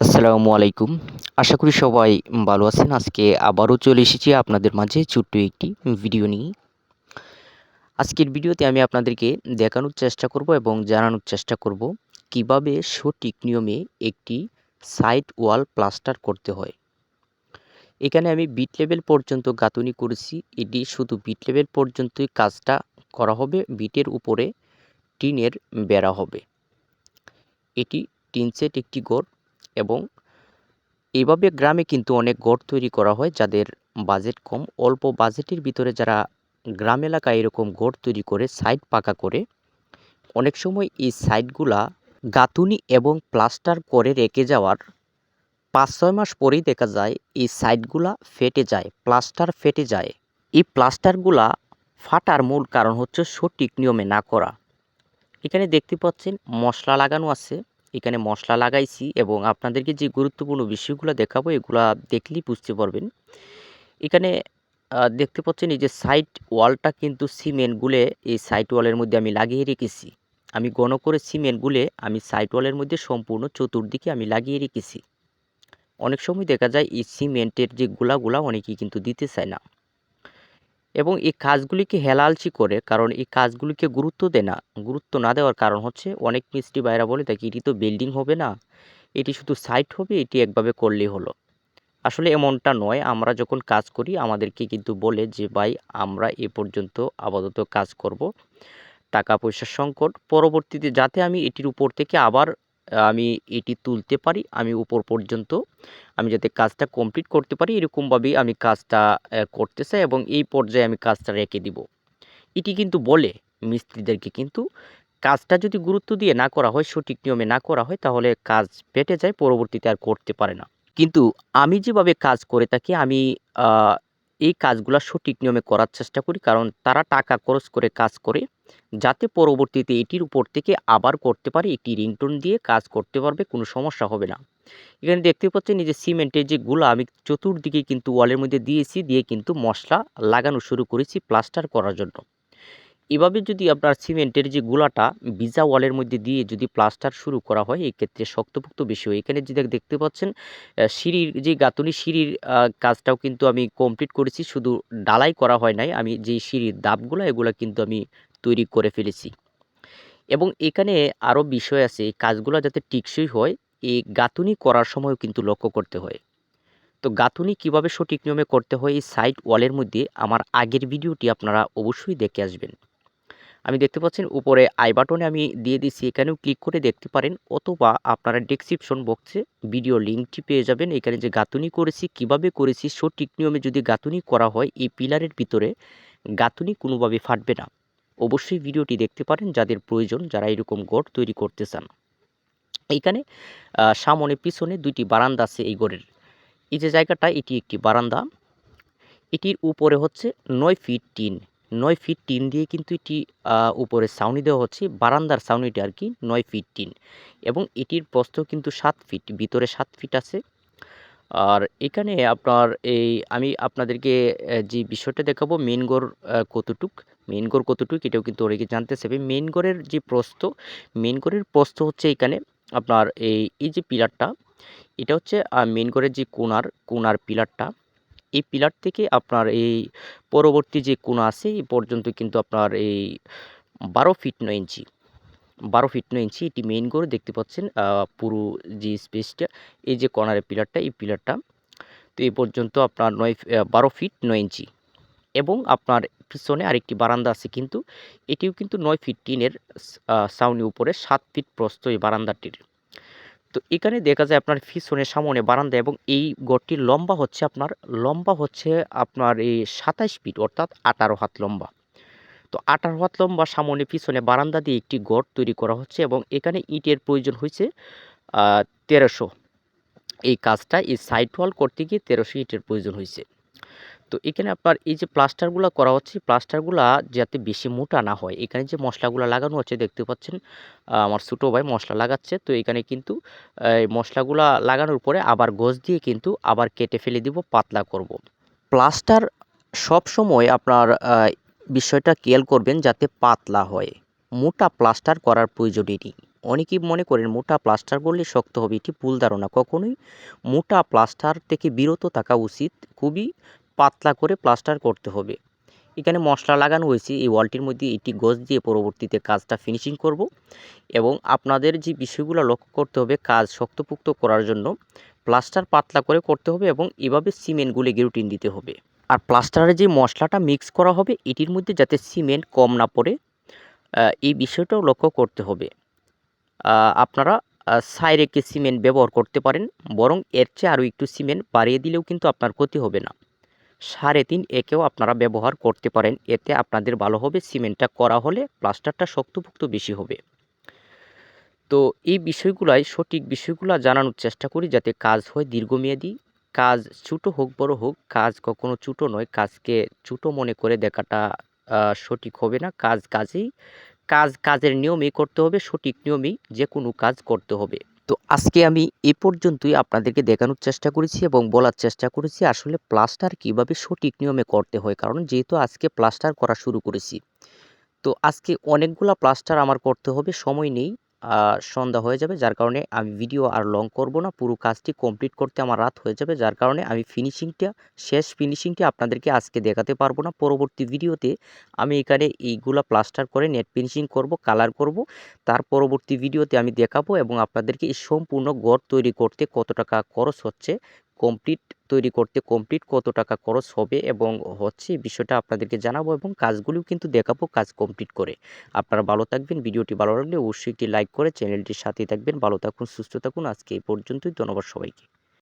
আসসালামু আলাইকুম। আশা করি সবাই ভালো আছেন। আজকে আবারও চলে এসেছি আপনাদের মাঝে ছোট্ট একটি ভিডিও নিয়ে। আজকের ভিডিওতে আমি আপনাদেরকে দেখানোর চেষ্টা করব এবং জানানোর চেষ্টা করব কিভাবে সঠিক নিয়মে একটি সাইড ওয়াল প্লাস্টার করতে হয়। এখানে আমি বিট লেভেল পর্যন্ত গাঁথুনি করেছি। এটি শুধু বিট লেভেল পর্যন্তই কাজটা করা হবে। বিটের উপরে টিনের বেড়া হবে। এটি টিন সেট একটি ঘর এবং এভাবে গ্রামে কিন্তু অনেক ঘর তৈরি করা হয় যাদের বাজেট কম। অল্প বাজেটের ভিতরে যারা গ্রাম এলাকায় এরকম ঘর তৈরি করে সাইড পাকা করে, অনেক সময় এই সাইডগুলা গাঁথুনি এবং প্লাস্টার করে রেখে যাওয়ার ৫-৬ মাস পরেই দেখা যায় এই সাইডগুলা ফেটে যায়, প্লাস্টার ফেটে যায়। এই প্লাস্টারগুলা ফাটার মূল কারণ হচ্ছে সঠিক নিয়মে না করা। এখানে দেখতে পাচ্ছেন মশলা লাগানো আছে। এখানে মশলা লাগাইছি এবং আপনাদেরকে যে গুরুত্বপূর্ণ বিষয়গুলো দেখাবো এগুলা দেখলেই বুঝতে পারবেন। এখানে দেখতে পাচ্ছেন এই যে সাইড ওয়ালটা কিন্তু সিমেন্ট গুলে এই সাইড ওয়ালের মধ্যে আমি লাগিয়ে রেখেছি। আমি ঘন করে সিমেন্ট গুলে আমি সাইড ওয়ালের মধ্যে সম্পূর্ণ চতুর্দিকে আমি লাগিয়ে রেখেছি। অনেক সময় দেখা যায় এই সিমেন্টের যে গুলা অনেকেই কিন্তু দিতে চায় না এবং এই কাজগুলিকে হেলালচি করে, কারণ এই কাজগুলিকে গুরুত্ব দেয় না। গুরুত্ব না দেওয়ার কারণ হচ্ছে অনেক মিস্ত্রি ভাইরা বলে থাকে এটি তো বিল্ডিং হবে না, এটি শুধু সাইট হবে, এটি একভাবে করলেই হলো। আসলে এমনটা নয়। আমরা যখন কাজ করি আমাদেরকে কিন্তু বলে যে ভাই আমরা এ পর্যন্ত আপাতত কাজ করব, টাকা পয়সার সংকট, পরবর্তীতে যাতে আমি এটির উপর থেকে আবার আমি এটি তুলতে পারি, আমি উপর পর্যন্ত আমি যাতে কাজটা কমপ্লিট করতে পারি, এরকমভাবেই আমি কাজটা করতে চাই এবং এই পর্যায়ে আমি কাজটা রেখে দিব। এটি কিন্তু বলে মিস্ত্রিদেরকে, কিন্তু কাজটা যদি গুরুত্ব দিয়ে না করা হয়, সঠিক নিয়মে না করা হয়, তাহলে কাজ পেটে যায়, পরবর্তীতে আর করতে পারে না। কিন্তু আমি যেভাবে কাজ করে থাকি, আমি আ এই কাজগুলা সঠিক নিয়মে করার চেষ্টা করি। কারণ তারা টাকা খরচ করে কাজ করে, যাতে পরবর্তীতে এটির উপর থেকে আবার করতে পারে, একটি রিংটোন দিয়ে কাজ করতে পারবে, কোনো সমস্যা হবে না। এখানে দেখতে পাচ্ছেন এই যে সিমেন্টের যে গুলা আমি চতুর্দিকে কিন্তু ওয়ালের মধ্যে দিয়েছি, দিয়ে কিন্তু মসলা লাগানো শুরু করেছি প্লাস্টার করার জন্য। এভাবে যদি আপনার সিমেন্টের যে গুলাটা ভিজা ওয়ালের মধ্যে দিয়ে যদি প্লাস্টার শুরু করা হয়, এক্ষেত্রে শক্তপোক্ত বেশি হয়। এখানে যে দেখতে পাচ্ছেন সিঁড়ির যে গাঁথুনি, সিঁড়ির কাজটাও কিন্তু আমি কমপ্লিট করেছি। শুধু ঢালাই করা হয় নাই। আমি যে সিঁড়ির ধাপগুলা এগুলা কিন্তু আমি তৈরি করে ফেলেছি। এবং এখানে আরও বিষয় আছে, এই কাজগুলা যাতে টেকসই হয়, এই গাঁথুনি করার সময়ও কিন্তু লক্ষ্য করতে হয়। তো গাঁথুনি কিভাবে সঠিক নিয়মে করতে হয় এই সাইড ওয়ালের মধ্যে আমার আগের ভিডিওটি আপনারা অবশ্যই দেখে আসবেন। আমি দেখতে পাচ্ছেন উপরে আই বাটনে আমি দিয়ে দিছি, এখানেও ক্লিক করে দেখতে পারেন, অথবা আপনারা ডেসক্রিপশন বক্সে ভিডিও লিঙ্কটি পেয়ে যাবেন। এখানে যে গাঁথুনি করেছি, কিভাবে করেছি, সঠিক নিয়মে যদি গাঁথুনি করা হয় এই পিলারের ভিতরে গাঁথুনি কোনোভাবে ফাটবে না। অবশ্যই ভিডিওটি দেখতে পারেন যাদের প্রয়োজন, যারা এরকম ঘর তৈরি করতে চান। এইখানে সামনে পিছনে ২ টি বারান্দা আছে এই ঘরের। এই যে জায়গাটা, এটি একটি বারান্দা। এটির উপরে হচ্ছে ৯ ফিট টিন। ৯ ফিট টিন দিয়ে কিন্তু এটি উপরে ছাউনি দেওয়া হচ্ছে। বারান্দার ছাউনিটা আরকি ৯ ফিট টিন এবং এটির প্রস্থ কিন্তু ৭ ফিট। ভিতরে ৭ ফিট আছে। আর এখানে আপনার আমি আপনাদেরকে যে বিষয়টা দেখাবো, মেইন ঘর কতটুক, মেইন ঘর কতটুক এটাও কিন্তু অনেকে জানতে চাইবে। মেইন ঘরের যে প্রস্থ, মেইন ঘরের প্রস্থ হচ্ছে এখানে আপনার এই যে পিলারটা, এটা হচ্ছে মেইন ঘরের যে কোণার পিলারটা। এই পিলার থেকে আপনার এই পরবর্তী যে কোণা আছে এই পর্যন্ত কিন্তু আপনার এই ১২ ফিট ৯ ইঞ্চি, ১২ ফিট ৯ ইঞ্চি এটি মেইন করে দেখতে পাচ্ছেন। পুরো যে স্পেসটা, এই যে কর্নারের পিলারটা, এই পিলারটা তো এই পর্যন্ত আপনার ১২ ফিট ৯ ইঞ্চি এবং আপনার পিছনে আরেকটি বারান্দা আছে, কিন্তু এটিও কিন্তু ৯ ফিট টিনের ছাউনি, উপরে ৭ ফিট প্রস্থ এই বারান্দাটির। তো এখানে দেখা যায় আপনার পিছনে সামনে বারান্দা এবং এই ঘরটির লম্বা হচ্ছে আপনার এই ২৭ ফিট, অর্থাৎ ১৮ হাত লম্বা। তো ১৮ হাত লম্বা সামনে পিছনে বারান্দা দিয়ে একটি ঘর তৈরি করা হচ্ছে এবং এখানে ইটের প্রয়োজন হয়েছে ১৩০০। এই কাজটা, এই সাইড ওয়াল করতে গিয়ে ১৩০০ ইটের প্রয়োজন হয়েছে। তো এখানে আপনার এই যে প্লাস্টারগুলা করা হচ্ছে, প্লাস্টারগুলা যাতে বেশি মোটা না হয়, এখানে যে মশলাগুলা লাগানো হচ্ছে দেখতে পাচ্ছেন, আমার ছোটো ভাই মশলা লাগাচ্ছে। তো এখানে কিন্তু এই মশলাগুলা লাগানোর পরে আবার গজ দিয়ে কিন্তু আবার কেটে ফেলে দিব, পাতলা করব। প্লাস্টার সবসময় আপনার বিষয়টা খেয়াল করবেন যাতে পাতলা হয়। মোটা প্লাস্টার করার প্রয়োজনই নেই। অনেকেই মনে করেন মোটা প্লাস্টার করলে শক্ত হবে, এটি ভুল ধারণা। কখনোই মোটা প্লাস্টার থেকে বিরত থাকা উচিত। খুবই পাতলা করে প্লাস্টার করতে হবে। এখানে মশলা লাগানো হয়েছে এই ওয়ালটির মধ্যে, এটি গজ দিয়ে পরবর্তীতে কাজটা ফিনিশিং করব। এবং আপনাদের যে বিষয়গুলো লক্ষ্য করতে হবে, কাজ শক্তপোক্ত করার জন্য প্লাস্টার পাতলা করে করতে হবে এবং এভাবে সিমেন্ট গুলে গিরুটিন দিতে হবে। আর প্লাস্টারের যে মশলাটা মিক্স করা হবে এটির মধ্যে যাতে সিমেন্ট কম না পড়ে, এই বিষয়টাও লক্ষ্য করতে হবে। আপনারা সাইরেকে সিমেন্ট ব্যবহার করতে পারেন, বরং এর চেয়ে আরও একটু সিমেন্ট বাড়িয়ে দিলেও কিন্তু আপনার ক্ষতি হবে না। 3.5 একেও আপনারা ব্যবহার করতে পারেন, এতে আপনাদের ভালো হবে। সিমেন্টটা করা হলে প্লাস্টারটা শক্তপোক্ত বেশি হবে। তো এই বিষয়গুলাই সঠিক বিষয়গুলো জানানোর চেষ্টা করি যাতে কাজ হয় দীর্ঘমেয়াদী। কাজ ছোটো হোক বড় হোক, কাজ কখনো ছোটো নয়। কাজকে ছোটো মনে করে দেখাটা সঠিক হবে না। কাজ কাজেই, কাজের নিয়মেই করতে হবে, সঠিক নিয়মেই যে কোনো কাজ করতে হবে। তো আজকে আমি এ পর্যন্তই আপনাদেরকে দেখানোর চেষ্টা করেছি এবং বলার চেষ্টা করেছি আসলে প্লাস্টার কীভাবে সঠিক নিয়মে করতে হয়, কারণ যেহেতু আজকে প্লাস্টার করা শুরু করেছি। তো আজকে অনেকগুলা প্লাস্টার আমার করতে হবে, সময় নেই। সন্ধ্যা হয়ে যাবে, যার কারণে আমি ভিডিও আর লং করব না। পুরো কাজটি কমপ্লিট করতে আমার রাত হয়ে যাবে, যার কারণে আমি শেষ ফিনিশিংটা আপনাদেরকে আজকে দেখাতে পারবো না। পরবর্তী ভিডিওতে আমি এখানে এইগুলা প্লাস্টার করে নেট ফিনিশিং করব, কালার করব। তার পরবর্তী ভিডিওতে আমি দেখাবো এবং আপনাদেরকে এই সম্পূর্ণ ঘর তৈরি করতে কত টাকা খরচ হচ্ছে, কমপ্লিট কত টাকা খরচ হবে এবং হচ্ছে, এই বিষয়টা আপনাদেরকে জানাবো এবং কাজগুলিও কিন্তু দেখাবো কাজ কমপ্লিট করে। আপনারা ভালো থাকবেন। ভিডিওটি ভালো লাগলে অবশ্যই একটি লাইক করে চ্যানেলটির সাথেই থাকবেন। ভালো থাকুন, সুস্থ থাকুন। আজকে এই পর্যন্তই। ধন্যবাদ সবাইকে।